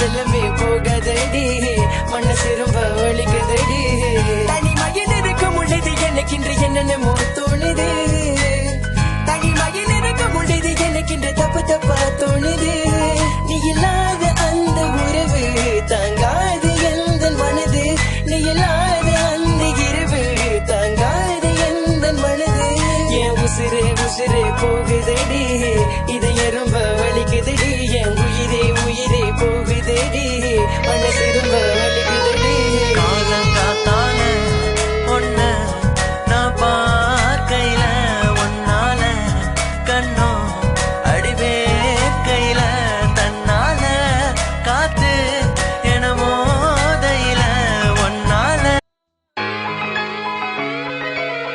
செல்லமே போகாதடி மனசு ரொம்ப வலிக்குதடி தனிமையில் இருக்கும் உள்ளது எனக்கு இன்று என்னென்னமோ தோணுது தனிமையில் இருக்கும் உள்ளது எனக்கு இன்று தப்பு தப்பா தோணுது நீ இல்லாத அந்த உறவு தாங்காது எந்த மனது நீ இல்லாத அந்த இரவு தாங்காது எந்த மனது என் உசிரே உசிரே போகுதடி இதை ரொம்ப வலிக்குதடி என் உயிரே உயிரே போகுதடி மனசு